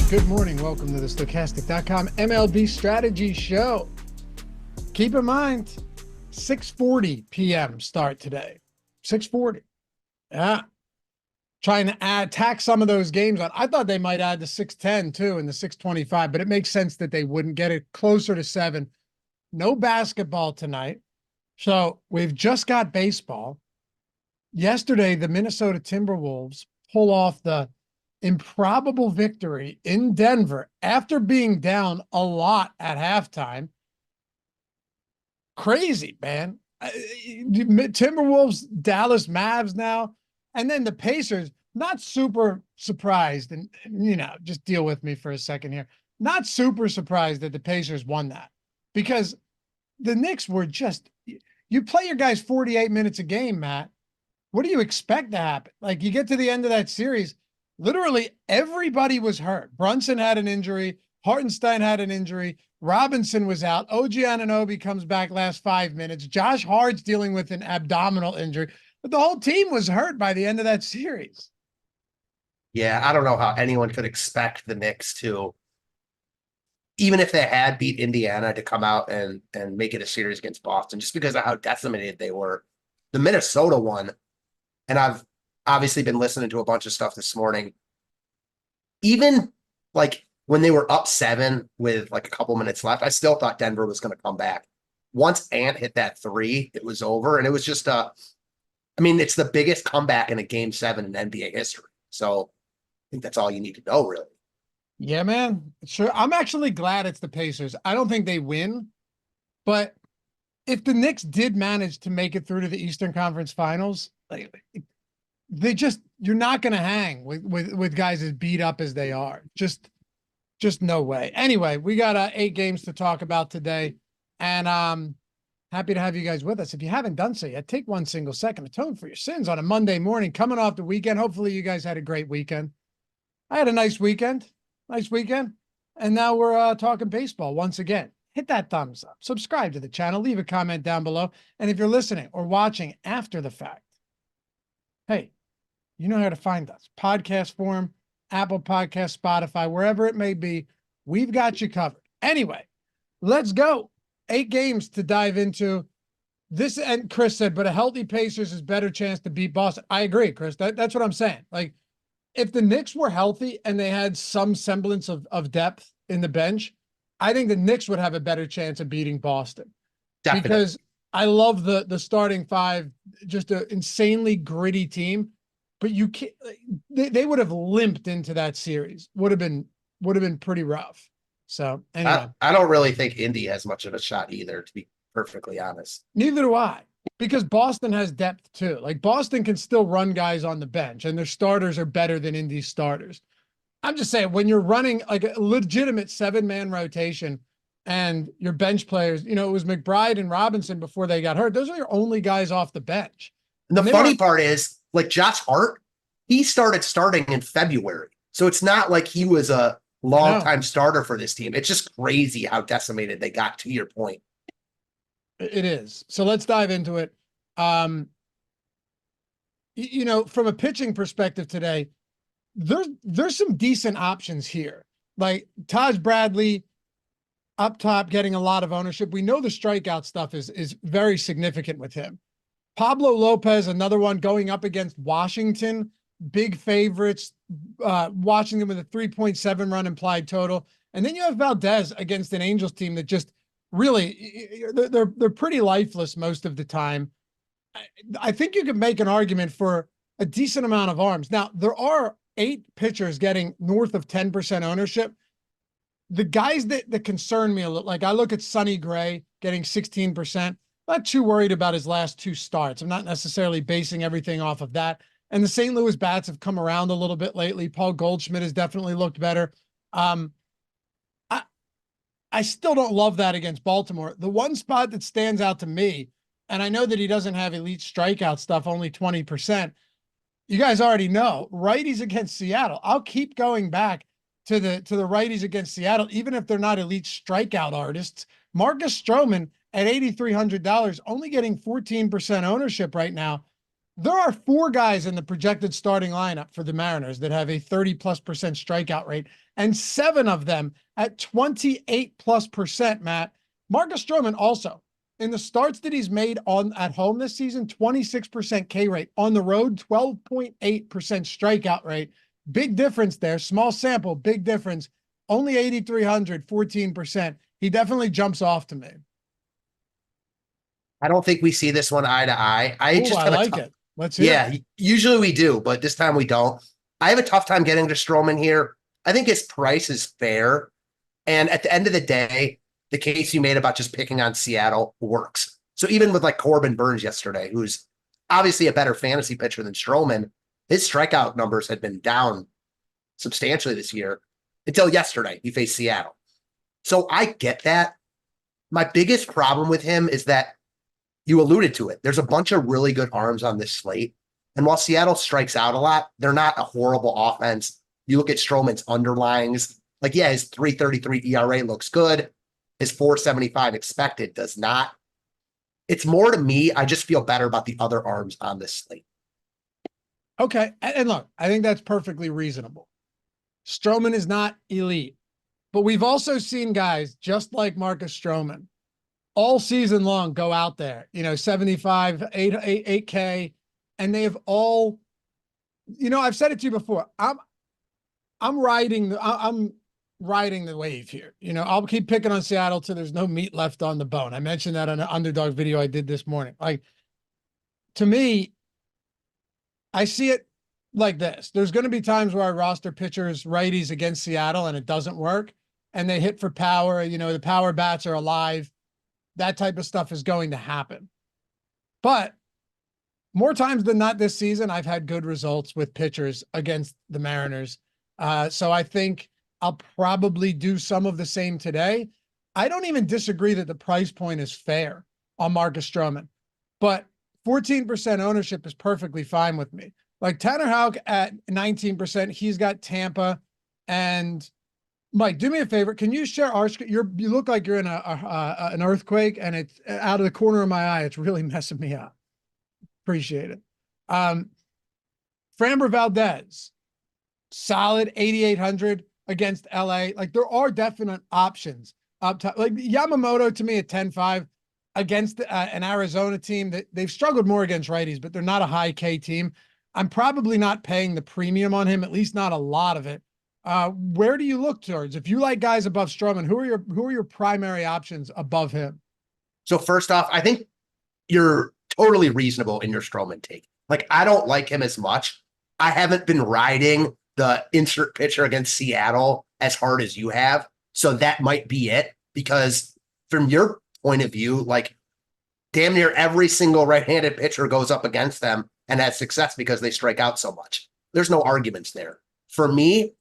Good morning. Welcome to the Stochastic.com MLB Strategy Show. Keep in mind, 6:40 p.m. start today. 6:40. Yeah. Trying to tack some of those games on. I thought they might add the 6:10 too and the 6:25, but it makes sense that they wouldn't get it closer to 7. No basketball tonight. So we've just got baseball. Yesterday, the Minnesota Timberwolves pull off the improbable victory in Denver after being down a lot at halftime. Crazy, man. Timberwolves, Dallas Mavs now, and then the Pacers, not super surprised. And, just deal with me for a second here. Not super surprised that the Pacers won that, because the Knicks were just, you play your guys 48 minutes a game, Matt. What do you expect to happen? Like, you get to the end of that series, literally everybody was hurt. Brunson had an injury. Hartenstein had an injury. Robinson was out. OG Anunoby comes back last 5 minutes. Josh Hart's dealing with an abdominal injury. But the whole team was hurt by the end of that series. Yeah, I don't know how anyone could expect the Knicks to, even if they had beat Indiana, to come out and make it a series against Boston, just because of how decimated they were. The Minnesota one, and I've obviously been listening to a bunch of stuff this morning. Even like when they were up 7 with like a couple minutes left, I still thought Denver was going to come back. Once Ant hit that 3, it was over. And it was just it's the biggest comeback in a game 7 in NBA history. So I think that's all you need to know, really. Yeah, man. Sure. I'm actually glad it's the Pacers. I don't think they win, but if the Knicks did manage to make it through to the Eastern Conference Finals, you're not going to hang with guys as beat up as they are. Just no way. Anyway, we got 8 games to talk about today, and happy to have you guys with us. If you haven't done so yet, take 1 single second to atone for your sins on a Monday morning, coming off the weekend. Hopefully you guys had a great weekend. I had a nice weekend, and now we're talking baseball once again. Hit that thumbs up, subscribe to the channel, leave a comment down below, and if you're listening or watching after the fact, hey, you know how to find us. Podcast form, Apple Podcast, Spotify, wherever it may be, we've got you covered. Anyway, let's go. 8 games to dive into. This, and Chris said, but a healthy Pacers is better chance to beat Boston. I agree, Chris. That's what I'm saying. Like, if the Knicks were healthy and they had some semblance of depth in the bench, I think the Knicks would have a better chance of beating Boston. Definitely. Because I love the starting 5, just an insanely gritty team. But you can't. They would have limped into that series. Would have been pretty rough. So anyway, I don't really think Indy has much of a shot either, to be perfectly honest. Neither do I, because Boston has depth too. Like, Boston can still run guys on the bench, and their starters are better than Indy's starters. I'm just saying, when you're running like a legitimate 7-man rotation, and your bench players, it was McBride and Robinson before they got hurt. Those are your only guys off the bench. And the funny part is, like, Josh Hart, he started starting in February. So it's not like he was a long-time starter for this team. It's just crazy how decimated they got, to your point. It is. So let's dive into it. From a pitching perspective today, there's some decent options here. Like Taj Bradley up top getting a lot of ownership. We know the strikeout stuff is very significant with him. Pablo Lopez, another one, going up against Washington, big favorites, Washington with a 3.7 run implied total. And then you have Valdez against an Angels team that just really, they're pretty lifeless most of the time. I think you can make an argument for a decent amount of arms. Now, there are 8 pitchers getting north of 10% ownership. The guys that concern me a little, like I look at Sonny Gray getting 16%. Not too worried about his last 2 starts. I'm not necessarily basing everything off of that. And the St. Louis bats have come around a little bit lately. Paul Goldschmidt has definitely looked better. I still don't love that against Baltimore. The one spot that stands out to me, and I know that he doesn't have elite strikeout stuff, only 20%. You guys already know, righties against Seattle. I'll keep going back to the righties against Seattle, even if they're not elite strikeout artists. Marcus Stroman at $8,300, only getting 14% ownership right now. There are 4 guys in the projected starting lineup for the Mariners that have a 30+% strikeout rate, and 7 of them at 28+%, Matt. Marcus Stroman also, in the starts that he's made at home this season, 26% K rate. On the road, 12.8% strikeout rate. Big difference there. Small sample, big difference. Only 8,300, 14%. He definitely jumps off to me. I don't think we see this one eye to eye. I like it. Let's hear it. Usually we do, but this time we don't. I have a tough time getting to Stroman here. I think his price is fair. And at the end of the day, the case you made about just picking on Seattle works. So even with like Corbin Burns yesterday, who's obviously a better fantasy pitcher than Stroman, his strikeout numbers had been down substantially this year until yesterday. He faced Seattle. So I get that. My biggest problem with him is that you alluded to it. There's a bunch of really good arms on this slate. And while Seattle strikes out a lot, they're not a horrible offense. You look at Stroman's underlyings, like, yeah, his 3.33 ERA looks good. His 4.75 expected does not. It's more to me, I just feel better about the other arms on this slate. Okay. And look, I think that's perfectly reasonable. Stroman is not elite, but we've also seen guys just like Marcus Stroman all season long go out there, 75, 8K, and they have all, I've said it to you before. I'm riding the wave here. I'll keep picking on Seattle till there's no meat left on the bone. I mentioned that on an Underdog video I did this morning. Like, to me, I see it like this. There's going to be times where I roster pitchers righties against Seattle and it doesn't work, and they hit for power. The power bats are alive. That type of stuff is going to happen. But more times than not this season, I've had good results with pitchers against the Mariners. So I think I'll probably do some of the same today. I don't even disagree that the price point is fair on Marcus Stroman, but 14% ownership is perfectly fine with me. Like Tanner Houck at 19%, he's got Tampa. And Mike, do me a favor. Can you share our screen? You look like you're in an earthquake, and it's out of the corner of my eye. It's really messing me up. Appreciate it. Framber Valdez, solid 8,800 against LA. Like, there are definite options up top. Like Yamamoto to me at 10.5 against an Arizona team that they've struggled more against righties, but they're not a high K team. I'm probably not paying the premium on him, at least not a lot of it. Where do you look towards? If you like guys above Stroman, who are your primary options above him? So first off, I think you're totally reasonable in your Stroman take. Like, I don't like him as much. I haven't been riding the insert pitcher against Seattle as hard as you have. So that might be it, because from your point of view, like, damn near every single right-handed pitcher goes up against them and has success because they strike out so much. There's no arguments there. For me,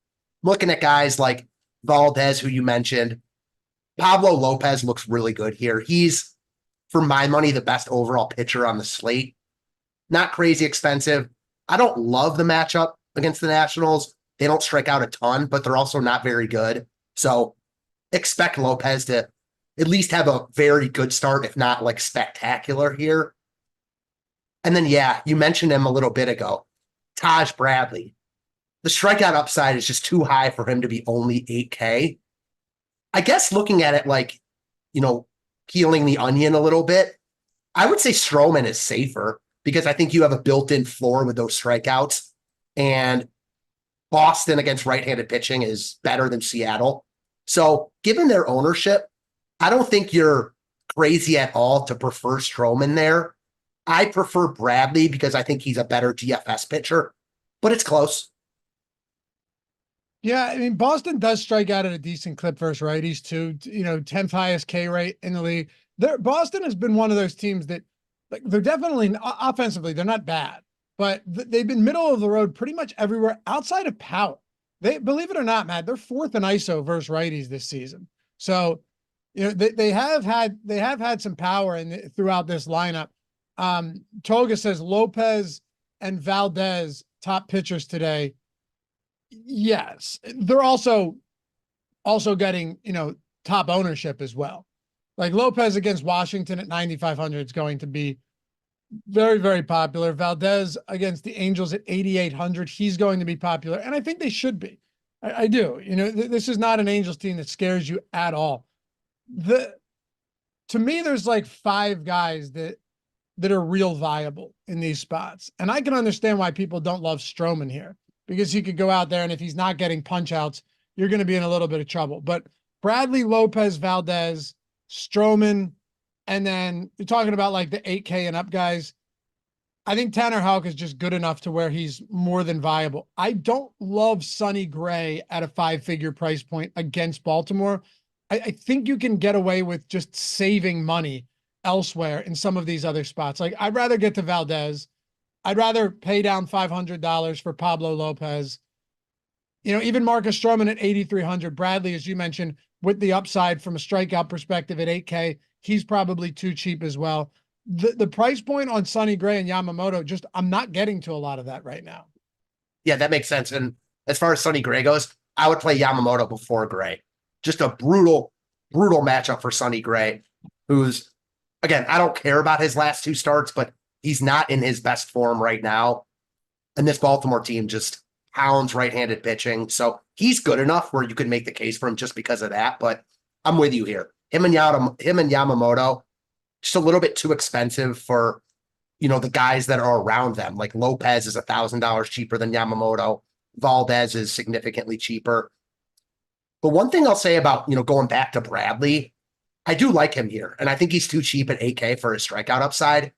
looking at guys like Valdez, who you mentioned, Pablo Lopez looks really good here. He's, for my money, the best overall pitcher on the slate. Not crazy expensive. I don't love the matchup against the Nationals. They don't strike out a ton, but they're also not very good. So expect Lopez to at least have a very good start, if not like spectacular here. And then, yeah, you mentioned him a little bit ago, Taj Bradley. The strikeout upside is just too high for him to be only 8K. I guess looking at it like, peeling the onion a little bit, I would say Stroman is safer because I think you have a built-in floor with those strikeouts. And Boston against right-handed pitching is better than Seattle. So given their ownership, I don't think you're crazy at all to prefer Stroman there. I prefer Bradley because I think he's a better DFS pitcher, but it's close. Yeah, I mean, Boston does strike out at a decent clip versus righties too. 10th highest K rate in the league. Boston has been one of those teams that, like, they're definitely offensively, they're not bad, but they've been middle of the road pretty much everywhere outside of power. They, believe it or not, Matt, they're 4th in ISO versus righties this season. So, they have had some power throughout this lineup. Toga says Lopez and Valdez top pitchers today. Yes, they're also getting, top ownership as well. Like Lopez against Washington at 9,500 is going to be Very, very popular. Valdez against the Angels at 8,800. He's going to be popular, and I think they should be. I do. You know, this is not an Angels team that scares you at all. To me, there's like 5 guys that are real viable in these spots, and I can understand why people don't love Stroman here, because he could go out there and if he's not getting punch outs, you're going to be in a little bit of trouble. But Bradley, Lopez, Valdez, Stroman, and then you're talking about like the 8K and up guys. I think Tanner Houck is just good enough to where he's more than viable. I don't love Sonny Gray at a 5-figure price point against Baltimore. I think you can get away with just saving money elsewhere in some of these other spots. Like, I'd rather get to Valdez. I'd rather pay down $500 for Pablo Lopez. You know, even Marcus Stroman at 8,300. Bradley, as you mentioned, with the upside from a strikeout perspective at 8K, he's probably too cheap as well. The price point on Sonny Gray and Yamamoto, just I'm not getting to a lot of that right now. Yeah, that makes sense. And as far as Sonny Gray goes, I would play Yamamoto before Gray. Just a brutal matchup for Sonny Gray, who's, again, I don't care about his last 2 starts, but he's not in his best form right now. And this Baltimore team just pounds right-handed pitching. So he's good enough where you could make the case for him just because of that. But I'm with you here. Him and Yamamoto, just a little bit too expensive for, you know, the guys that are around them. Like Lopez is $1,000 cheaper than Yamamoto. Valdez is significantly cheaper. But one thing I'll say about, you know, going back to Bradley, I do like him here. And I think he's too cheap at 8K for his strikeout upside.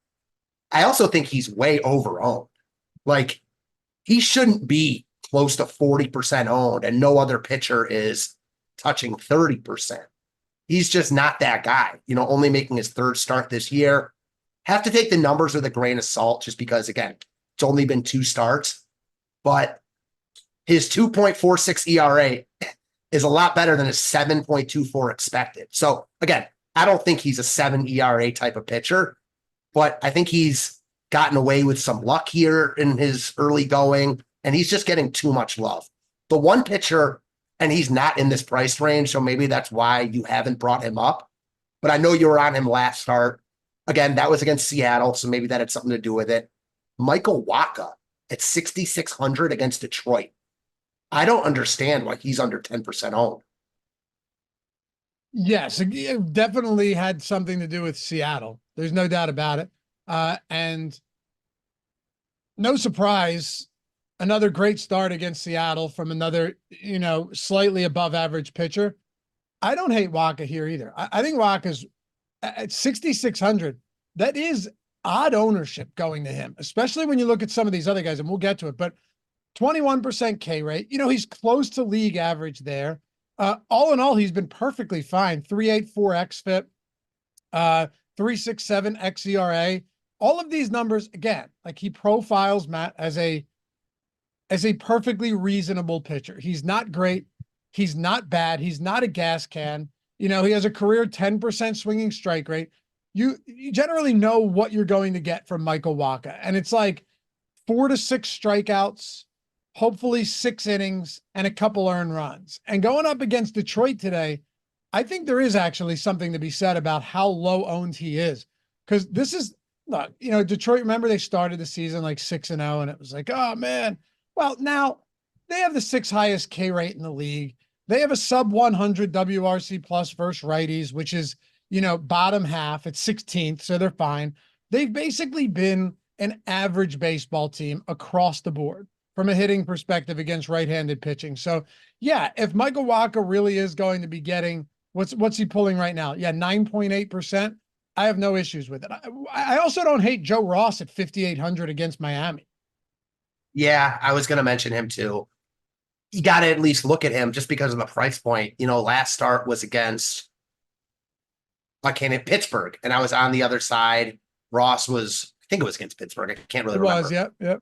I also think he's way overowned. Like, he shouldn't be close to 40% owned, and no other pitcher is touching 30%. He's just not that guy, you know, only making his 3rd start this year. Have to take the numbers with a grain of salt just because, again, it's only been 2 starts. But his 2.46 ERA is a lot better than his 7.24 expected. So, again, I don't think he's a 7 ERA type of pitcher, but I think he's gotten away with some luck here in his early going, and he's just getting too much love. The one pitcher, and he's not in this price range, so maybe that's why you haven't brought him up, but I know you were on him last start. Again, that was against Seattle, so maybe that had something to do with it. Michael Wacha at 6,600 against Detroit. I don't understand why he's under 10% owned. Yes, it definitely had something to do with Seattle. There's no doubt about it. And no surprise, another great start against Seattle from another, you know, slightly above average pitcher. I don't hate Wacha here either. I think Wacha's at 6,600. That is odd ownership going to him, especially when you look at some of these other guys, and we'll get to it, but 21% K rate, you know, he's close to league average there. All in all, he's been perfectly fine. 3.84 xFIP, 3.67 xERA. All of these numbers, again, like, he profiles Matt as a perfectly reasonable pitcher. He's not great. He's not bad. He's not a gas can. You know, he has a career 10% swinging strike rate. You generally know what you're going to get from Michael Wacha. And it's like 4 to 6 strikeouts, hopefully 6 innings, and a couple earned runs. And going up against Detroit today, I think there is actually something to be said about how low owned he is. Because this is, look, you know, Detroit, remember they started the season like 6-0, and it was like, oh man. Well, now they have the 6th highest K rate in the league. They have a sub 100 WRC plus versus righties, which is, you know, bottom half at 16th. So they're fine. They've basically been an average baseball team across the board from a hitting perspective against right-handed pitching. So yeah, if Michael Wacha really is going to be getting, what's he pulling right now? Yeah, 9.8%. I have no issues with it. I also don't hate Joe Ross at 5,800 against Miami. Yeah, I was going to mention him too. You got to at least look at him just because of the price point. You know, last start was against Pittsburgh, and I was on the other side. Ross was, I think it was against Pittsburgh. I can't really remember. It was, yep.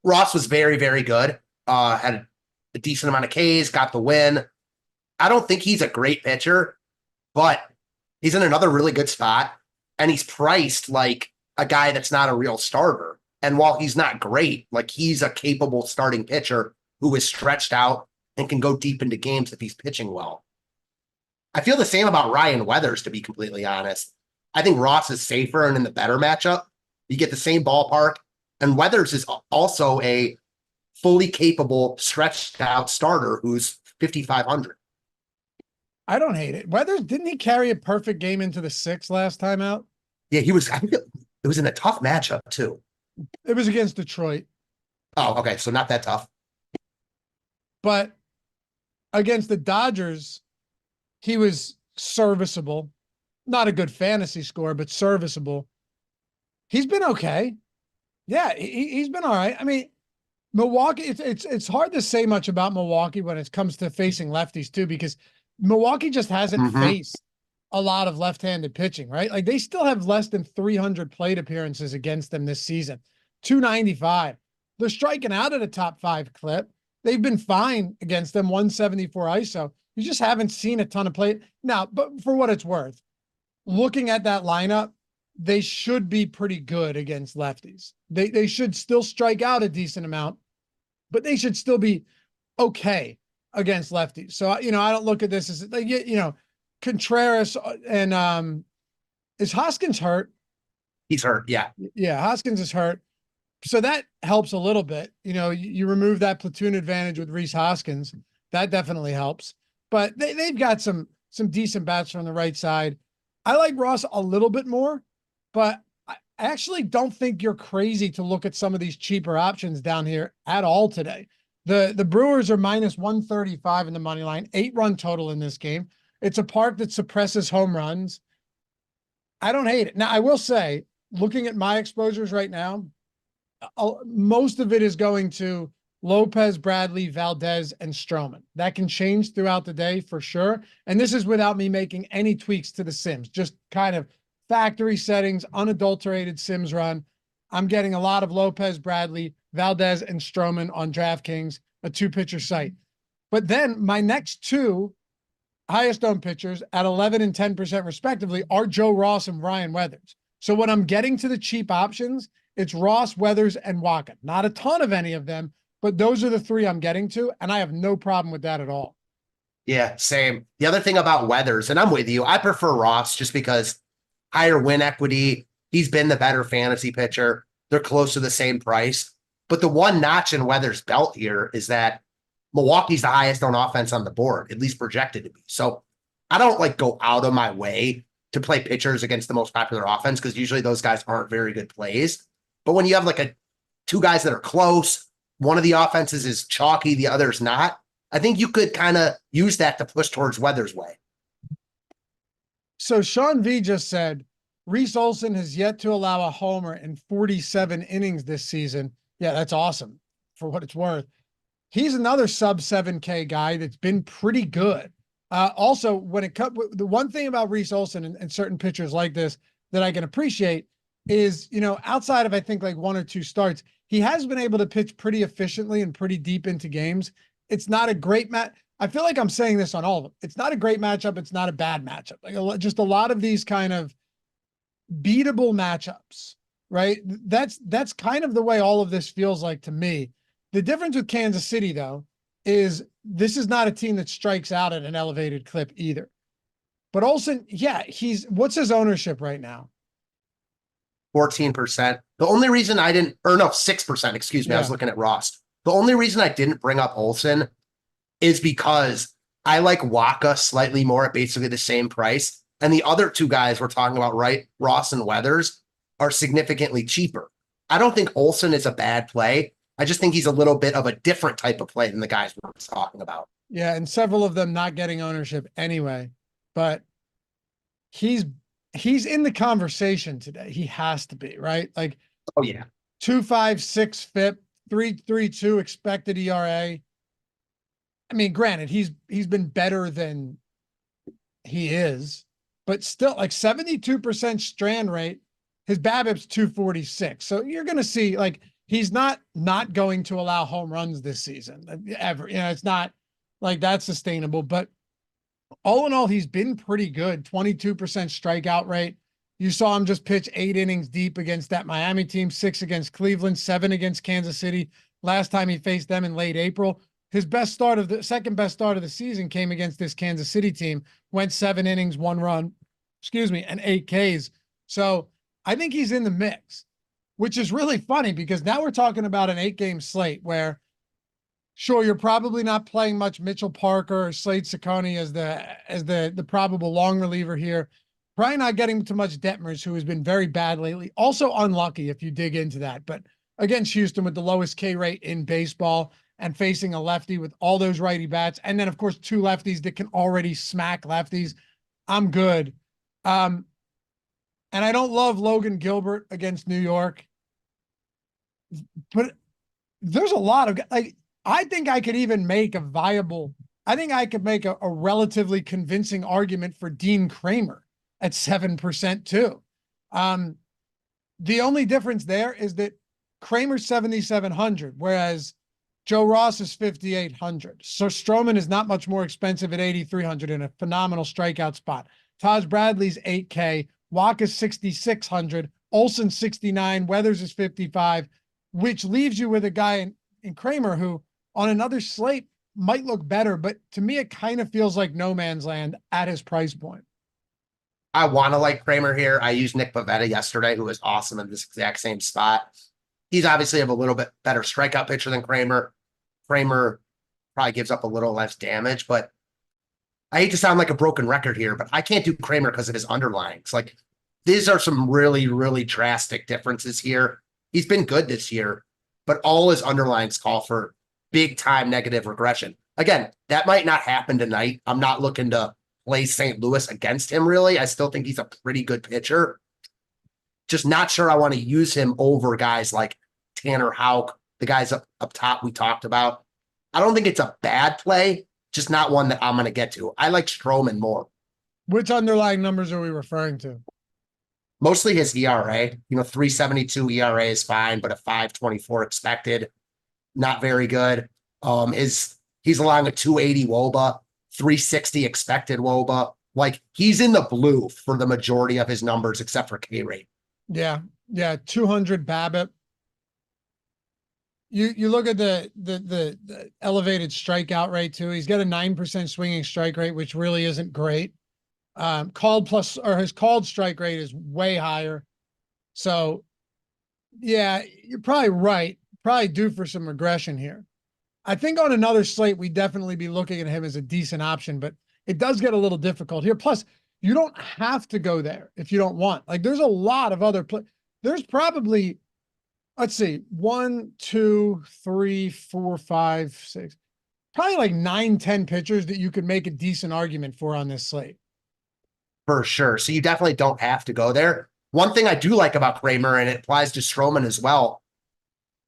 Ross was very, very good. Had a decent amount of Ks, got the win. I don't think he's a great pitcher, but he's in another really good spot, and he's priced like a guy that's not a real starter. And while he's not great, like, he's a capable starting pitcher who is stretched out and can go deep into games if he's pitching well. I feel the same about Ryan Weathers, to be completely honest. I think Ross is safer and in the better matchup You get the same ballpark. And Weathers is also a fully capable, stretched out starter who's 5,500. I don't hate it. Weathers, didn't he carry a perfect game into the 6th last time out? Yeah, I think it was in a tough matchup too. It was against Detroit. Oh, okay. So not that tough. But against the Dodgers, he was serviceable. Not a good fantasy score, but serviceable. He's been okay. Yeah, he's been all right. I mean, Milwaukee, it's hard to say much about Milwaukee when it comes to facing lefties too, because Milwaukee just hasn't faced a lot of left-handed pitching, right? Like they still have less than 300 plate appearances against them this season. 295. They're striking out at a top 5 clip. They've been fine against them, 174 ISO. You just haven't seen a ton of play. Now, but for what it's worth, looking at that lineup, they should be pretty good against lefties. They should still strike out a decent amount, but they should still be okay against lefties. So, I don't look at this as like, Contreras and is Hoskins hurt? He's hurt. Yeah. Yeah. Hoskins is hurt. So that helps a little bit. You remove that platoon advantage with Rhys Hoskins. That definitely helps, but they've got some decent bats from the right side. I like Ross a little bit more, but I actually don't think you're crazy to look at some of these cheaper options down here at all today. The Brewers are minus 135 in the money line, 8-run total in this game. It's a park that suppresses home runs. I don't hate it. Now, I will say, looking at my exposures right now, most of it is going to Lopez, Bradley, Valdez, and Stroman. That can change throughout the day for sure. And this is without me making any tweaks to the Sims, just kind of factory settings, unadulterated Sims run. I'm getting a lot of Lopez, Bradley, Valdez, and Stroman on DraftKings, a 2-pitcher site. But then my next 2 highest owned pitchers at 11 and 10% respectively are Joe Ross and Ryan Weathers. So when I'm getting to the cheap options, it's Ross, Weathers, and Wacha. Not a ton of any of them, but those are the 3 I'm getting to, and I have no problem with that at all. Yeah, same. The other thing about Weathers, and I'm with you, I prefer Ross just because higher win equity. He's been the better fantasy pitcher. They're close to the same price. But the one notch in Weathers' belt here is that Milwaukee's the highest on offense on the board, at least projected to be. So I don't go out of my way to play pitchers against the most popular offense because usually those guys aren't very good plays. But when you have 2 guys that are close, one of the offenses is chalky, the other's not, I think you could kind of use that to push towards Weathers' way. So Sean V just said, Rhys Olsen has yet to allow a homer in 47 innings this season. Yeah, that's awesome for what it's worth. He's another sub 7K guy that's been pretty good. Also, when it comes, the one thing about Rhys Olsen and certain pitchers like this that I can appreciate is, outside of, I think 1 or 2 starts, he has been able to pitch pretty efficiently and pretty deep into games. It's not a great match. I feel like I'm saying this on all of them. It's not a great matchup. It's not a bad matchup. Just a lot of these kind of beatable matchups, right? That's kind of the way all of this feels like to me. The difference with Kansas City, though, is this is not a team that strikes out at an elevated clip either. But Olsen, yeah, what's his ownership right now? 14%. The only reason I didn't, or no, 6%, excuse me. Yeah. I was looking at Ross. The only reason I didn't bring up Olsen is because I like Wacha slightly more at basically the same price. And the other 2 guys we're talking about, right, Ross and Weathers, are significantly cheaper. I don't think Olsen is a bad play. I just think he's a little bit of a different type of play than the guys we're talking about. Yeah, and several of them not getting ownership anyway. But he's in the conversation today. He has to be, right? Oh yeah. 2.56 FIP, 3.32 expected ERA. I mean, granted, he's been better than he is, but still 72% strand rate. His BABIP's 246. So you're going to see he's not going to allow home runs this season ever. It's not that's sustainable, but all in all, he's been pretty good. 22% strikeout rate. You saw him just pitch 8 innings deep against that Miami team, 6 against Cleveland, 7 against Kansas City. Last time he faced them in late April. His second best start of the season came against this Kansas City team, went 7 innings, 1 run, and 8 Ks. So I think he's in the mix. which is really funny because now we're talking about an 8-game slate where, sure, you're probably not playing much Mitchell Parker or Slade Ciccone as the probable long reliever here. Probably not getting to much Detmers, who has been very bad lately. Also unlucky if you dig into that. But against Houston with the lowest K rate in baseball and facing a lefty with all those righty bats. And then, of course, 2 lefties that can already smack lefties. I'm good. And I don't love Logan Gilbert against New York. But there's a lot of, like, I think I could even make a viable, I think I could make a relatively convincing argument for Dean Kramer at 7% too. The only difference there is that Kramer's 7,700, whereas Joe Ross is 5,800. So Stroman is not much more expensive at 8,300 in a phenomenal strikeout spot. Taj Bradley's 8K, Waka's 6,600, Olsen 69, Weathers is 55, which leaves you with a guy in Kramer who on another slate might look better, but to me, it kind of feels like no man's land at his price point. I want to like Kramer here. I used Nick Pivetta yesterday, who was awesome in this exact same spot. He's obviously have a little bit better strikeout pitcher than Kramer. Kramer probably gives up a little less damage, but I hate to sound like a broken record here, but I can't do Kramer because of his underlyings. Like, these are some really, really drastic differences here. He's been good this year, but all his underlines call for big time negative regression. Again, that might not happen tonight. I'm not looking to play St. Louis against him, really. I still think he's a pretty good pitcher. Just not sure I want to use him over guys like Tanner Houck, the guys up top we talked about. I don't think it's a bad play, just not one that I'm going to get to. I like Stroman more. Which underlying numbers are we referring to? Mostly his ERA. 3.72 ERA is fine, but a 5.24 expected, not very good. He's along a 280 WOBA, 360 expected WOBA. Like, he's in the blue for the majority of his numbers except for K rate. Yeah. 200 BABIP. You look at the elevated strikeout rate too. He's got a 9% swinging strike rate, which really isn't great. His called strike rate is way higher. So yeah, you're probably right. Probably due for some regression here. I think on another slate, we'd definitely be looking at him as a decent option, but it does get a little difficult here. Plus, you don't have to go there if you don't want. Like, there's a lot of other there's probably, let's see, 1, 2, 3, 4, 5, 6, probably like 9, 10 pitchers that you could make a decent argument for on this slate. For sure. So you definitely don't have to go there. One thing I do like about Kramer, and it applies to Stroman as well,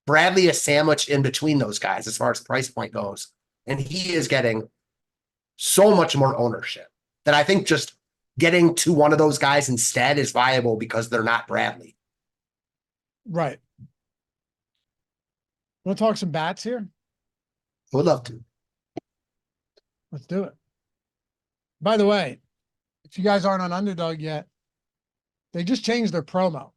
Bradley is sandwiched in between those guys as far as price point goes. And he is getting so much more ownership that I think just getting to one of those guys instead is viable because they're not Bradley. Right. Want to talk some bats here? Would love to. Let's do it. By the way, if you guys aren't on Underdog yet, they just changed their promo,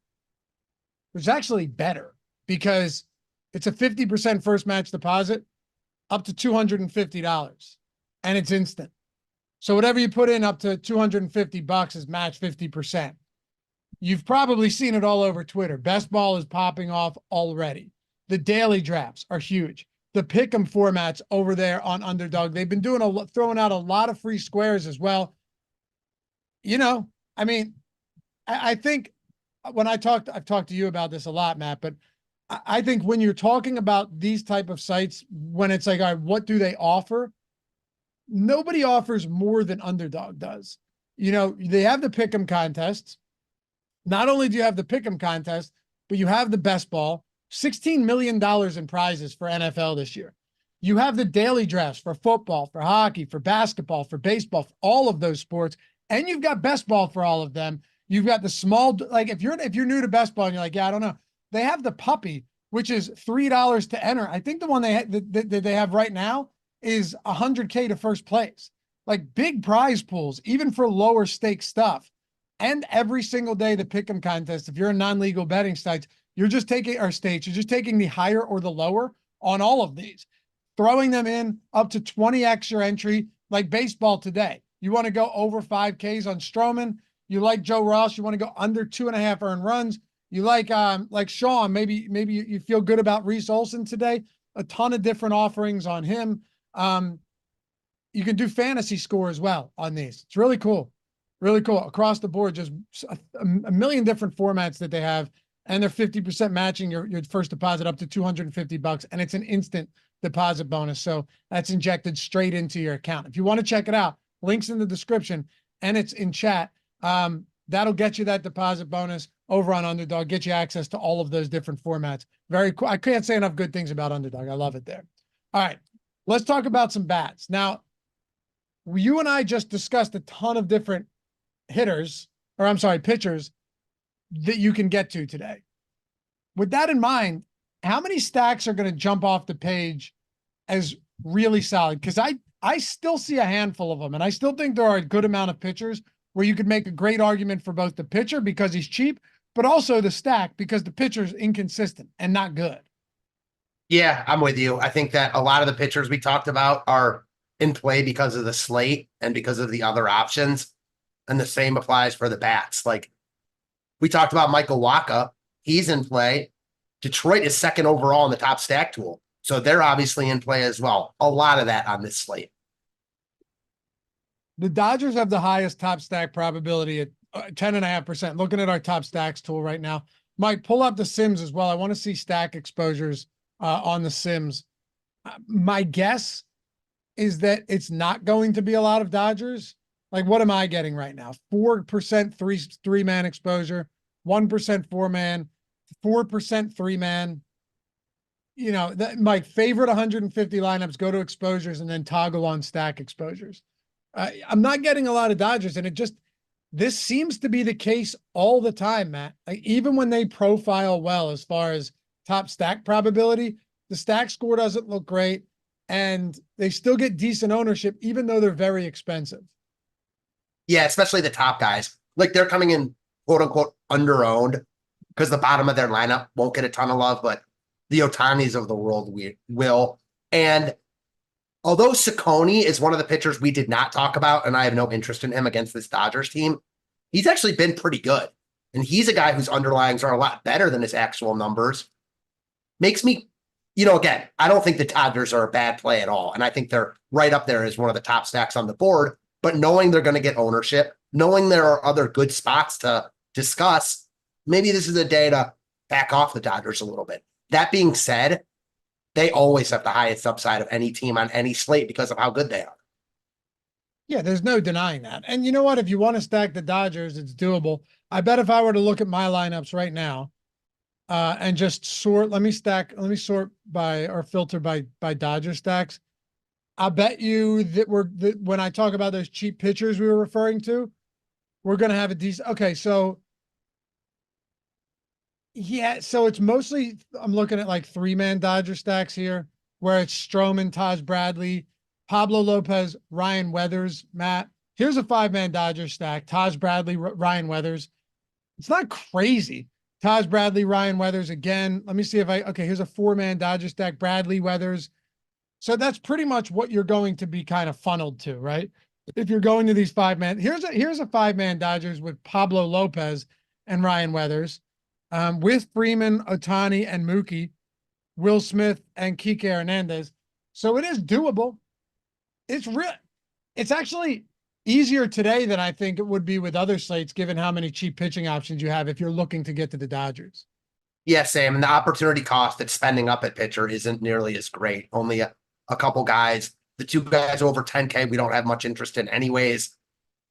which is actually better because it's a 50% first match deposit up to $250, and it's instant. So whatever you put in up to $250 is matched 50%. You've probably seen it all over Twitter. Best ball is popping off already. The daily drafts are huge. The pick'em formats over there on Underdog, they've been throwing out a lot of free squares as well. I mean, I think when I've talked to you about this a lot, Matt, but I think when you're talking about these type of sites, when it's like, all right, what do they offer? Nobody offers more than Underdog does. They have the pick'em contests. Not only do you have the pick'em contest, but you have the best ball, $16 million in prizes for NFL this year. You have the daily drafts for football, for hockey, for basketball, for baseball, for all of those sports. And you've got best ball for all of them. You've got the small, like if you're new to best ball and you're like, yeah, I don't know. They have the puppy, which is $3 to enter. I think the one that they have right now is $100K to first place. Like, big prize pools, even for lower stake stuff. And every single day, the pick'em contest, if you're a non-legal betting site, you're just taking the higher or the lower on all of these, throwing them in up to 20x your entry, like baseball today. You want to go over 5Ks on Stroman. You like Joe Ross. You want to go under 2.5 earned runs. You like Sean, maybe you feel good about Reese Olson today. A ton of different offerings on him. You can do fantasy score as well on these. It's really cool. Really cool across the board. Just a million different formats that they have, and they're 50% matching your first deposit up to $250, and it's an instant deposit bonus. So that's injected straight into your account. If you want to check it out, links in the description and it's in chat. That'll get you that deposit bonus over on Underdog, get you access to all of those different formats. Very cool. I can't say enough good things about Underdog. I love it there. All right, let's talk about some bats. Now, you and I just discussed a ton of different pitchers that you can get to today. With that in mind, how many stacks are going to jump off the page as really solid? Because I still see a handful of them, and I still think there are a good amount of pitchers where you could make a great argument for both the pitcher because he's cheap, but also the stack because the pitcher's inconsistent and not good. Yeah, I'm with you. I think that a lot of the pitchers we talked about are in play because of the slate and because of the other options. And the same applies for the bats. Like we talked about Michael Wacha. He's in play. Detroit is second overall in the top stack tool. So they're obviously in play as well. A lot of that on this slate. The Dodgers have the highest top stack probability at 10.5%. Looking at our top stacks tool right now. Mike, pull up the Sims as well. I want to see stack exposures on the Sims. My guess is that it's not going to be a lot of Dodgers. Like, what am I getting right now? 4% three-man exposure, 1% four-man, 4% three-man. You know, my favorite 150 lineups, go to exposures and then toggle on stack exposures. I'm not getting a lot of Dodgers, and this seems to be the case all the time, Matt. Like, even when they profile well as far as top stack probability, the stack score doesn't look great, and they still get decent ownership, even though they're very expensive. Yeah, especially the top guys. Like they're coming in quote unquote under-owned because the bottom of their lineup won't get a ton of love, but the Otanis of the world will. And although Ciccone is one of the pitchers we did not talk about, and I have no interest in him against this Dodgers team, he's actually been pretty good. And he's a guy whose underlyings are a lot better than his actual numbers. Makes me, again, I don't think the Dodgers are a bad play at all. And I think they're right up there as one of the top stacks on the board. But knowing they're going to get ownership, knowing there are other good spots to discuss, maybe this is a day to back off the Dodgers a little bit. That being said, they always have the highest upside of any team on any slate because of how good they are. Yeah, there's no denying that. And you know what? If you want to stack the Dodgers, it's doable. I bet if I were to look at my lineups right now and just sort, let me sort by or filter by Dodger stacks. I bet you that when I talk about those cheap pitchers we were referring to, we're going to have a decent. Okay, so yeah, so it's mostly, I'm looking at like three-man Dodger stacks here, where it's Stroman, Taj Bradley, Pablo Lopez, Ryan Weathers, Matt. Here's a five-man Dodger stack, Taj Bradley, Ryan Weathers. It's not crazy. Taj Bradley, Ryan Weathers again. Let me see if okay, here's a four-man Dodger stack, Bradley, Weathers. So that's pretty much what you're going to be kind of funneled to, right? If you're going to these five-man, here's a five-man Dodgers with Pablo Lopez and Ryan Weathers, with Freeman, Ohtani, and Mookie, Will Smith, and Kike Hernandez. So it is doable. It's actually easier today than I think it would be with other slates, given how many cheap pitching options you have if you're looking to get to the Dodgers. Yeah, Sam, and the opportunity cost that's spending up at pitcher isn't nearly as great. Only a couple guys. The two guys over 10K, we don't have much interest in anyways.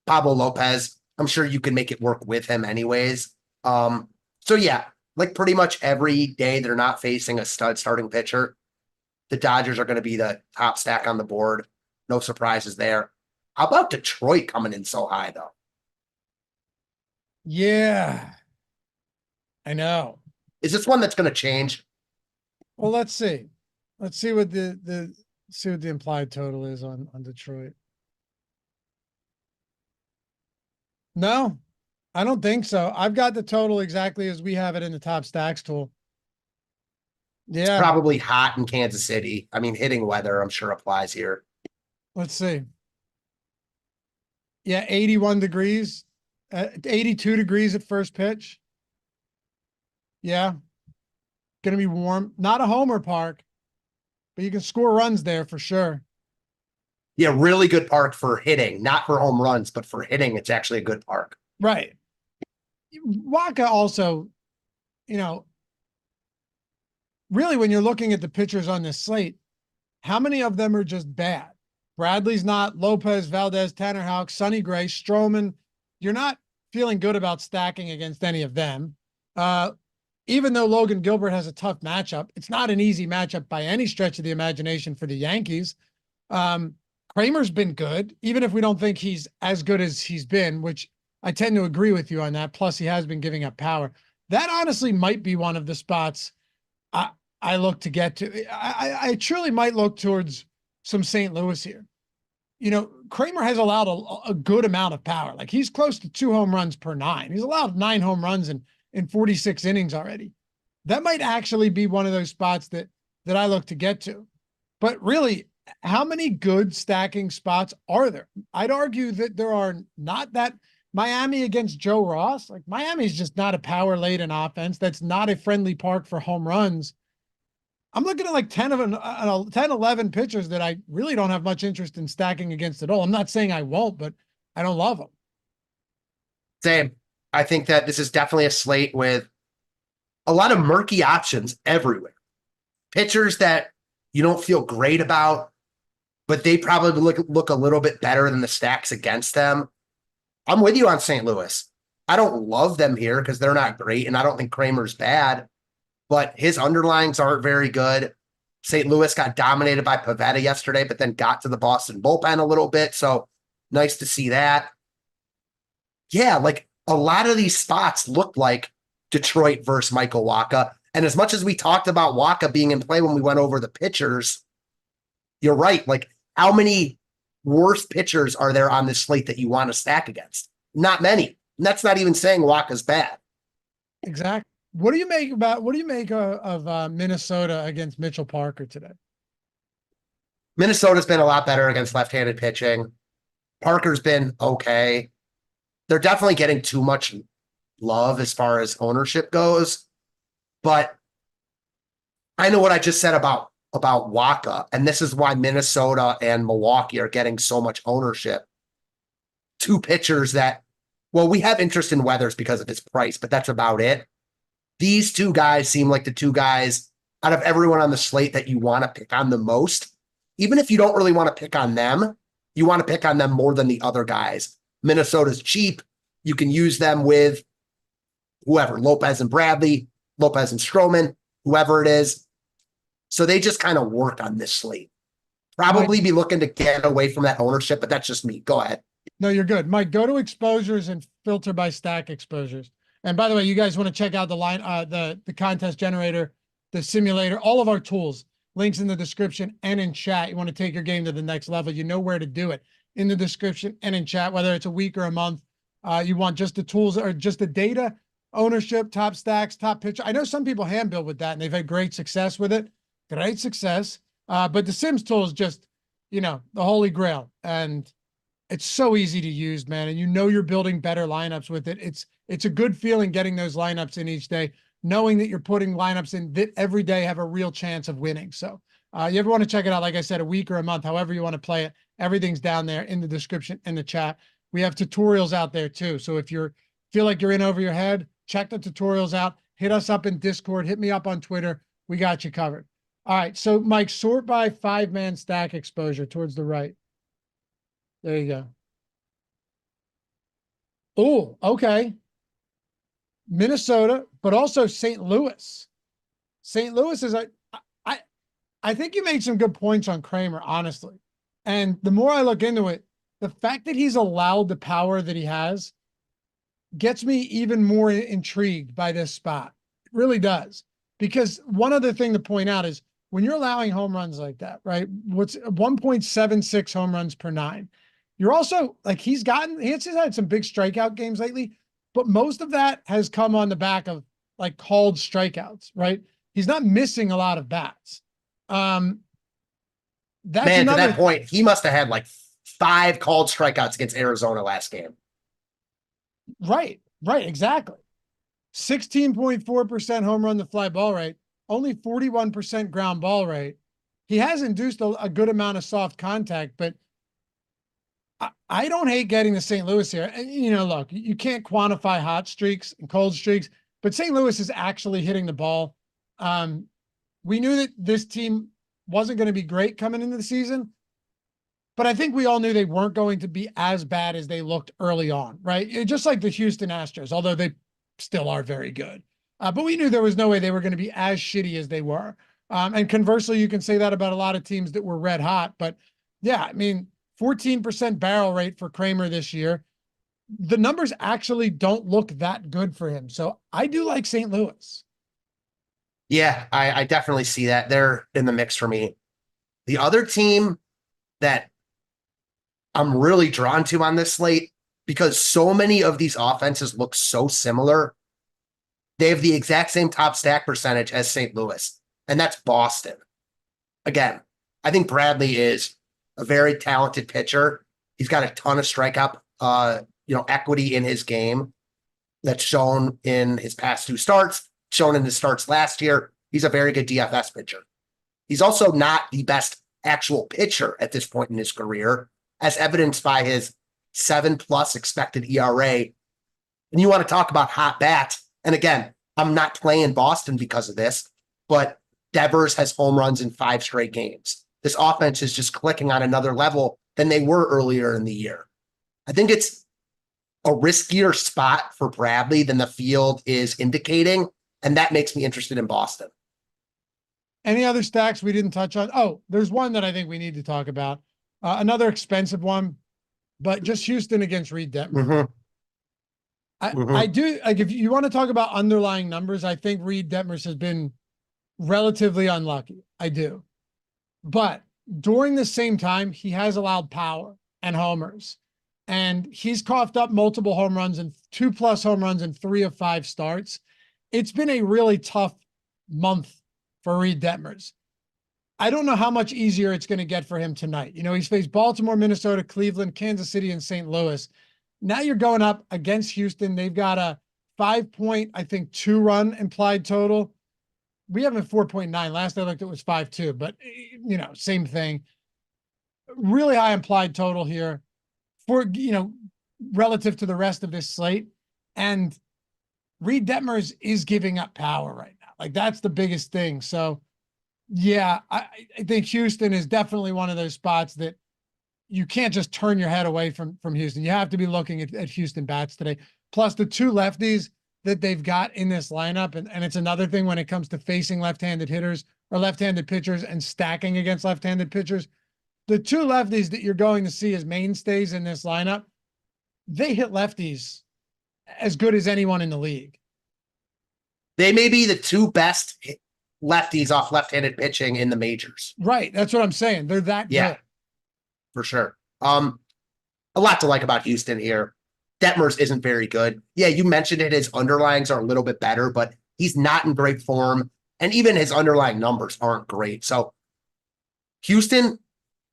Pablo Lopez, I'm sure you can make it work with him anyways. So yeah, like pretty much every day they're not facing a stud starting pitcher, the Dodgers are going to be the top stack on the board. No surprises there. How about Detroit coming in so high though? Yeah, I know. Is this one that's going to change? Well, let's see. Let's see what the implied total is on Detroit. No, I don't think so. I've got the total exactly as we have it in the top stacks tool. Yeah. It's probably hot in Kansas City. I mean, hitting weather, I'm sure applies here. Let's see. Yeah, 81 degrees, 82 degrees at first pitch. Yeah. Going to be warm. Not a homer park, but you can score runs there for sure. Yeah, really good park for hitting, not for home runs, but for hitting, it's actually a good park. Right. Waka also, you know, really when you're looking at the pitchers on this slate, how many of them are just bad? Bradley's not, Lopez, Valdez, Tanner Houck, Sonny Gray, Stroman. You're not feeling good about stacking against any of them. Even though Logan Gilbert has a tough matchup, it's not an easy matchup by any stretch of the imagination for the Yankees. Kramer's been good, even if we don't think he's as good as he's been, which I tend to agree with you on that. Plus, he has been giving up power. That honestly might be one of the spots I look to get to. I truly might look towards some St. Louis here. You know, Kramer has allowed a good amount of power. Like he's close to 2 home runs per 9. He's allowed 9 home runs in 46 innings already. That might actually be one of those spots that I look to get to. But really, how many good stacking spots are there? I'd argue that there are not that. Miami against Joe Ross, like Miami's just not a power laden offense. That's not a friendly park for home runs. I'm looking at like 10, 11 pitchers that I really don't have much interest in stacking against at all. I'm not saying I won't, but I don't love them. Same. I think that this is definitely a slate with a lot of murky options everywhere. Pitchers that you don't feel great about, but they probably look a little bit better than the stacks against them. I'm with you on St. Louis. I don't love them here because they're not great, and I don't think Kramer's bad, but his underlyings aren't very good. St. Louis got dominated by Pivetta yesterday, but then got to the Boston bullpen a little bit, so nice to see that. Yeah, like a lot of these spots look like Detroit versus Michael Wacha, and as much as we talked about Wacha being in play when we went over the pitchers, you're right. Like, how many worse pitchers are there on this slate that you want to stack against? Not many. And that's not even saying Wacha's bad. Exactly. What do you make of Minnesota against Mitchell Parker today? Minnesota's been a lot better against left-handed pitching. Parker's been okay. They're definitely getting too much love as far as ownership goes. But I know what I just said about Wacha, and this is why Minnesota and Milwaukee are getting so much ownership. 2 pitchers that, well, we have interest in Weathers because of his price, but that's about it. These 2 guys seem like the 2 guys out of everyone on the slate that you want to pick on the most. Even if you don't really want to pick on them, you want to pick on them more than the other guys. Minnesota's cheap. You can use them with whoever, Lopez and Bradley, Lopez and Stroman, whoever it is. So they just kind of work on this slate. Probably be looking to get away from that ownership, but that's just me. Go ahead. No, you're good. Mike, go to exposures and filter by stack exposures. And by the way, you guys want to check out the line, the contest generator, the simulator, all of our tools, links in the description and in chat. You want to take your game to the next level. You know where to do it in the description and in chat, whether it's a week or a month. You want just the tools or just the data, ownership, top stacks, top pitcher. I know some people hand build with that and they've had great success with it. Great success. But the Sims tool is just, you know, the holy grail. And it's so easy to use, man. And you know you're building better lineups with it. It's a good feeling getting those lineups in each day, knowing that you're putting lineups in that every day have a real chance of winning. So you ever want to check it out, like I said, a week or a month, however you want to play it, everything's down there in the description and the chat. We have tutorials out there too. So if you feel like you're in over your head, check the tutorials out. Hit us up in Discord. Hit me up on Twitter. We got you covered. All right, so Mike, sort by 5-man stack exposure towards the right. There you go. Oh, okay. Minnesota, but also St. Louis. St. Louis is I think you made some good points on Kramer, honestly. And the more I look into it, the fact that he's allowed the power that he has gets me even more intrigued by this spot. It really does. Because one other thing to point out is when you're allowing home runs like that, right? What's 1.76 home runs per 9. You're also like, he has had some big strikeout games lately, but most of that has come on the back of like called strikeouts, right? He's not missing a lot of bats. That's Man, to that point, he must have had like 5 called strikeouts against Arizona last game. Right, exactly. 16.4% home run to fly ball rate, only 41% ground ball rate. He has induced a good amount of soft contact, but I don't hate getting to St. Louis here. And, look, you can't quantify hot streaks and cold streaks, but St. Louis is actually hitting the ball. We knew that this team wasn't going to be great coming into the season, but I think we all knew they weren't going to be as bad as they looked early on, right? Just like the Houston Astros, although they still are very good. But we knew there was no way they were going to be as shitty as they were. And conversely, you can say that about a lot of teams that were red hot. But yeah, 14% barrel rate for Kramer this year. The numbers actually don't look that good for him. So I do like St. Louis. Yeah, I definitely see that. They're in the mix for me. The other team that I'm really drawn to on this slate, because so many of these offenses look so similar, they have the exact same top stack percentage as St. Louis, and that's Boston. Again, I think Bradley is a very talented pitcher. He's got a ton of strikeout, equity in his game that's shown in his past 2 starts, shown in his starts last year. He's a very good DFS pitcher. He's also not the best actual pitcher at this point in his career, as evidenced by his 7+ expected ERA. And you want to talk about hot bats. And again, I'm not playing Boston because of this, but Devers has home runs in 5 straight games. This offense is just clicking on another level than they were earlier in the year. I think it's a riskier spot for Bradley than the field is indicating, and that makes me interested in Boston. Any other stacks we didn't touch on? Oh, there's one that I think we need to talk about. Another expensive one, but just Houston against Reed Detmer. I do, like, if you want to talk about underlying numbers, I think Reed Detmers has been relatively unlucky. I do. But during the same time, he has allowed power and homers. And he's coughed up multiple home runs and 2+ home runs in 3 of 5 starts. It's been a really tough month for Reed Detmers. I don't know how much easier it's going to get for him tonight. He's faced Baltimore, Minnesota, Cleveland, Kansas City, and St. Louis. Now you're going up against Houston. They've got a 5.2-run implied total. We have a 4.9. Last I looked, it was 5.2, but same thing. Really high implied total here for, relative to the rest of this slate. And Reed Detmers is giving up power right now. Like, that's the biggest thing. So yeah, I think Houston is definitely one of those spots that you can't just turn your head away from Houston. You have to be looking at Houston bats today. Plus the 2 lefties that they've got in this lineup. And it's another thing when it comes to facing left-handed hitters or left-handed pitchers and stacking against left-handed pitchers. The 2 lefties that you're going to see as mainstays in this lineup, they hit lefties as good as anyone in the league. They may be the 2 best lefties off left-handed pitching in the majors. Right. That's what I'm saying. They're that good. For sure. A lot to like about Houston here. Detmers isn't very good. Yeah, you mentioned it. His underlyings are a little bit better, but he's not in great form. And even his underlying numbers aren't great. So Houston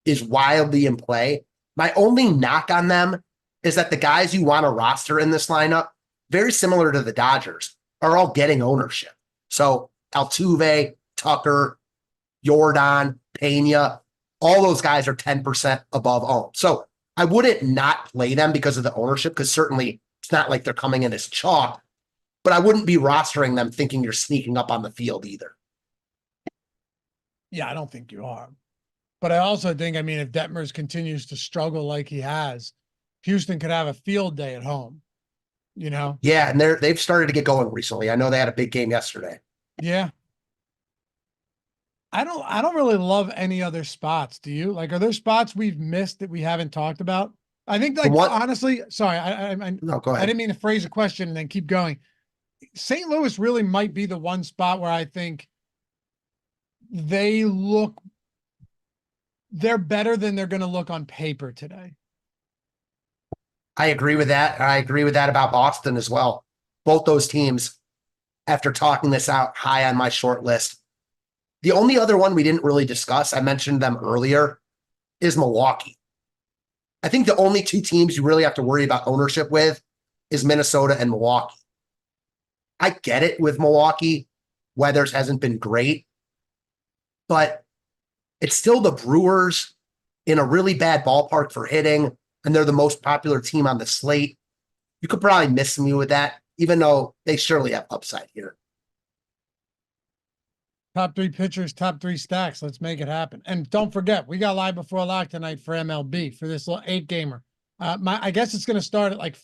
is wildly in play. My only knock on them is that the guys you want to roster in this lineup, very similar to the Dodgers, are all getting ownership. So Altuve, Tucker, Jordan, Pena, all those guys are 10% above owned. So I wouldn't not play them because of the ownership, because certainly it's not like they're coming in as chalk, but I wouldn't be rostering them thinking you're sneaking up on the field either. Yeah, I don't think you are. But I also think, if Detmers continues to struggle like he has, Houston could have a field day at home, Yeah, and they've started to get going recently. I know they had a big game yesterday. Yeah. I don't really love any other spots. Do you? Like, are there spots we've missed that we haven't talked about? I think, honestly, sorry, No, go ahead. I didn't mean to phrase a question and then keep going. St. Louis really might be the one spot where I think they're better than they're going to look on paper today. I agree with that. I agree with that about Boston as well. Both those teams, after talking this out, high on my short list. The only other one we didn't really discuss, I mentioned them earlier, is Milwaukee. I think the only 2 teams you really have to worry about ownership with is Minnesota and Milwaukee. I get it with Milwaukee. Weathers hasn't been great, but it's still the Brewers in a really bad ballpark for hitting, and they're the most popular team on the slate. You could probably miss me with that, even though they surely have upside here. Top 3 pitchers, top 3 stacks. Let's make it happen. And don't forget, we got live before lock tonight for MLB for this little 8-gamer. I guess it's going to start at like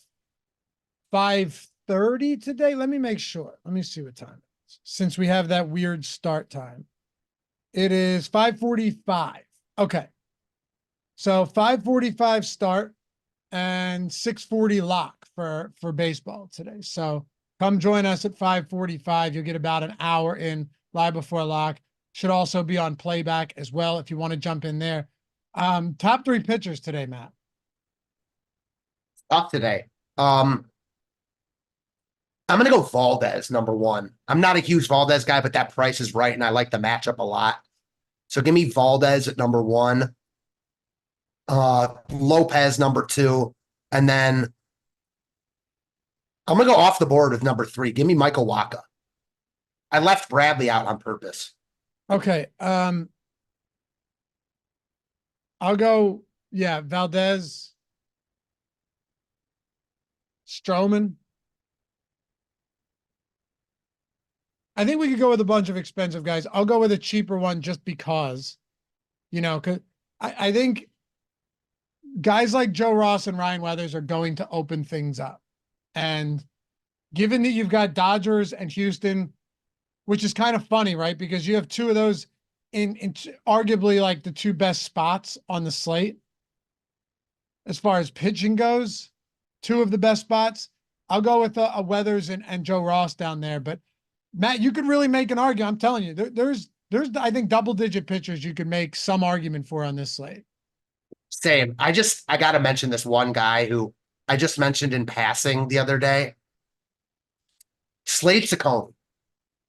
5:30 today. Let me make sure. Let me see what time it is. Since we have that weird start time. It is 5:45. Okay. So 5:45 start and 6:40 lock for baseball today. So come join us at 5:45. You'll get about an hour in live before lock. Should also be on playback as well if you want to jump in there. Top 3 pitchers today, Matt. Up today. I'm going to go Valdez, number 1. I'm not a huge Valdez guy, but that price is right, and I like the matchup a lot. So give me Valdez at number 1. Lopez, number 2. And then I'm going to go off the board with number 3. Give me Michael Wacha. I left Bradley out on purpose. Okay. I'll go, Valdez, Stroman. I think we could go with a bunch of expensive guys. I'll go with a cheaper one just because, because I think guys like Joe Ross and Ryan Weathers are going to open things up. And given that you've got Dodgers and Houston, which is kind of funny, right? Because you have 2 of those in arguably like the 2 best spots on the slate. As far as pitching goes, 2 of the best spots. I'll go with a Weathers and Joe Ross down there. But Matt, you could really make an argument. I'm telling you, there's I think double-digit pitchers you could make some argument for on this slate. Same. I got to mention this one guy who I just mentioned in passing the other day. Slade Ciccone.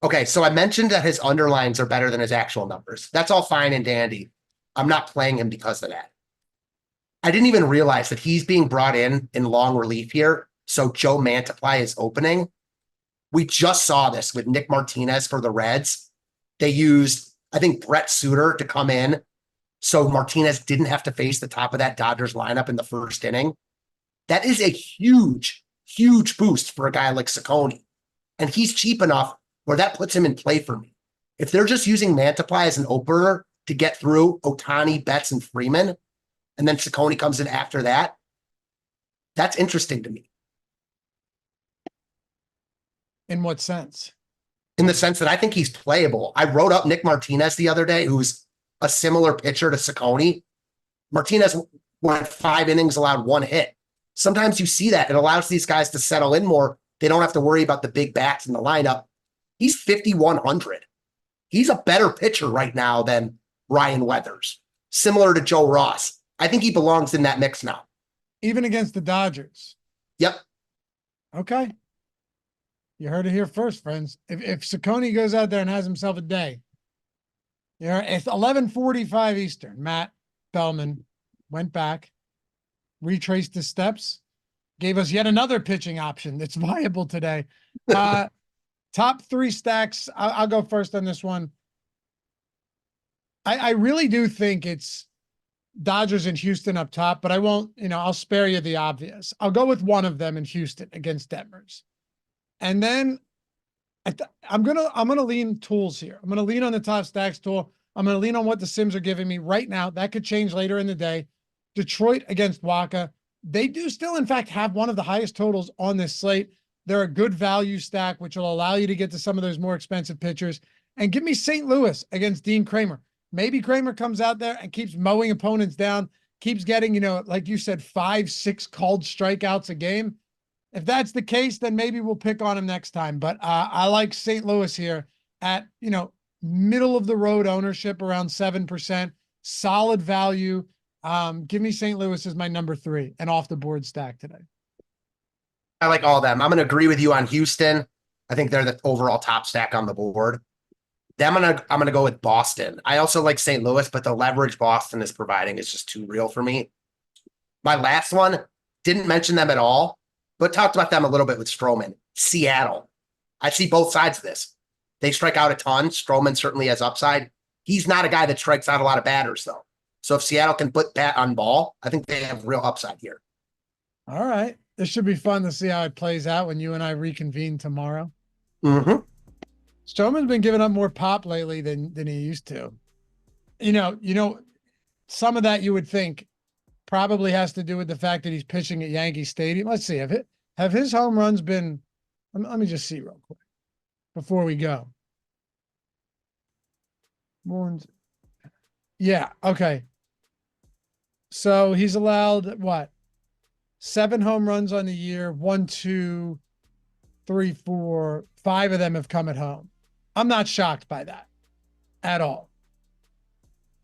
Okay, so I mentioned that his underlines are better than his actual numbers. That's all fine and dandy. I'm not playing him because of that. I didn't even realize that he's being brought in long relief here. So Joe Mantiply is opening. We just saw this with Nick Martinez for the Reds. They used, I think, Brett Suter to come in. So Martinez didn't have to face the top of that Dodgers lineup in the first inning. That is a huge, huge boost for a guy like Ciccone. And he's cheap enough where that puts him in play for me. If they're just using Mantiply as an opener to get through Ohtani, Betts, and Freeman, and then Ciccone comes in after that, that's interesting to me. In what sense? In the sense that I think he's playable. I wrote up Nick Martinez the other day, who's a similar pitcher to Ciccone. Martinez went 5 innings, allowed 1 hit. Sometimes you see that. It allows these guys to settle in more. They don't have to worry about the big bats in the lineup. He's 5,100. He's a better pitcher right now than Ryan Weathers, similar to Joe Ross. I think he belongs in that mix now. Even against the Dodgers. Yep. Okay. You heard it here first, friends. If Ciccone goes out there and has himself a day, it's 11:45 Eastern. Matt Belman went back, retraced the steps, gave us yet another pitching option that's viable today. Top 3 stacks. I'll go first on this one. I really do think it's Dodgers and Houston up top, but I won't, I'll spare you the obvious. I'll go with one of them in Houston against Detmers. And then I'm gonna lean tools here. I'm gonna lean on the top stacks tool. I'm gonna lean on what the Sims are giving me right now. That could change later in the day. Detroit against Wacha. They do still, in fact, have one of the highest totals on this slate. They're a good value stack, which will allow you to get to some of those more expensive pitchers. And give me St. Louis against Dean Kramer. Maybe Kramer comes out there and keeps mowing opponents down, keeps getting, like you said, 5-6 called strikeouts a game. If that's the case, then maybe we'll pick on him next time. But I like St. Louis here at, middle of the road ownership around 7%, solid value. Give me St. Louis as my number 3 and off the board stack today. I like all of them. I'm going to agree with you on Houston. I think they're the overall top stack on the board. Then I'm gonna go with Boston. I also like St. Louis, but the leverage Boston is providing is just too real for me. My last one, didn't mention them at all, but talked about them a little bit with Stroman. Seattle. I see both sides of this. They strike out a ton. Stroman certainly has upside. He's not a guy that strikes out a lot of batters, though. So if Seattle can put bat on ball, I think they have real upside here. All right. This should be fun to see how it plays out when you and I reconvene tomorrow. Mm-hmm. Stroman's been giving up more pop lately than he used to. You know, some of that you would think probably has to do with the fact that he's pitching at Yankee Stadium. Let's see. Have his home runs been, let me just see real quick before we go. Yeah. Okay. So he's allowed what? 7 home runs on the year. 1, 2, 3, 4, 5 of them have come at home. I'm not shocked by that at all.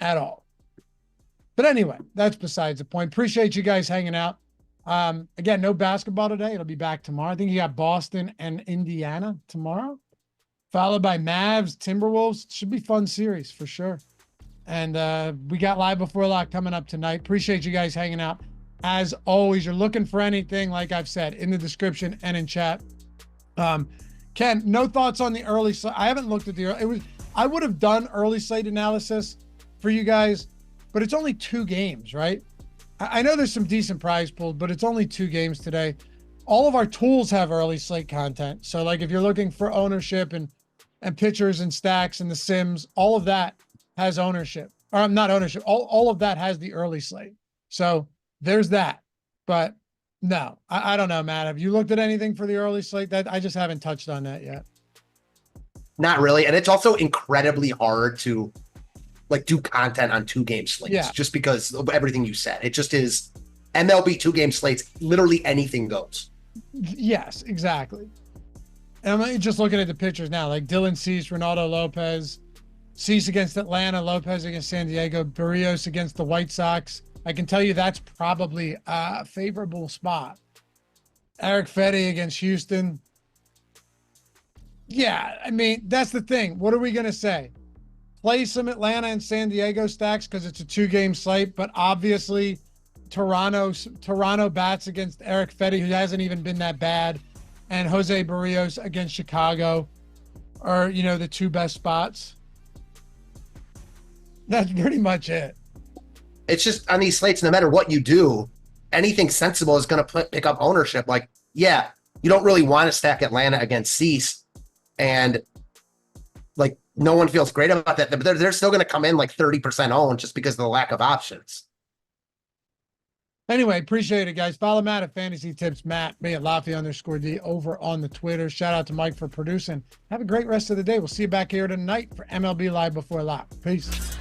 At all. But anyway, that's besides the point. Appreciate you guys hanging out. Again, no basketball today. It'll be back tomorrow. I think you got Boston and Indiana tomorrow, followed by Mavs, Timberwolves. Should be fun series for sure. And we got Live Before Lock coming up tonight. Appreciate you guys hanging out. As always, you're looking for anything, like I've said, in the description and in chat. Ken, no thoughts on the early slate. I haven't looked at the I would have done early slate analysis for you guys, but it's only 2 games, right? I know there's some decent prize pools, but it's only 2 games today. All of our tools have early slate content. So like if you're looking for ownership and pitchers and stacks and the sims, all of that has ownership. Or not ownership. All of that has the early slate. So there's that. But no, I don't know, Matt. Have you looked at anything for the early slate? That I just haven't touched on that yet. Not really. And it's also incredibly hard to do content on 2-game slates just because of everything you said. It just is MLB 2-game slates. Literally anything goes. Yes, exactly. And I'm just looking at the pitchers now, like Dylan Cease, Ronaldo Lopez, Cease against Atlanta, Lopez against San Diego, Barrios against the White Sox. I can tell you that's probably a favorable spot. Eric Fetty against Houston. Yeah, I mean, that's the thing. What are we going to say? Play some Atlanta and San Diego stacks because it's a 2-game slate, but obviously Toronto bats against Eric Fetty, who hasn't even been that bad, and Jose Barrios against Chicago are, the 2 best spots. That's pretty much it. It's just on these slates, no matter what you do, anything sensible is going to pick up ownership. Like, yeah, you don't really want to stack Atlanta against Cease, and no one feels great about that, but they're still going to come in 30% owned just because of the lack of options. Anyway, appreciate it, guys. Follow Matt at Fantasy Tips, Matt, me at Laffy_D over on the Twitter. Shout out to Mike for producing. Have a great rest of the day. We'll see you back here tonight for MLB Live Before Lock. Peace.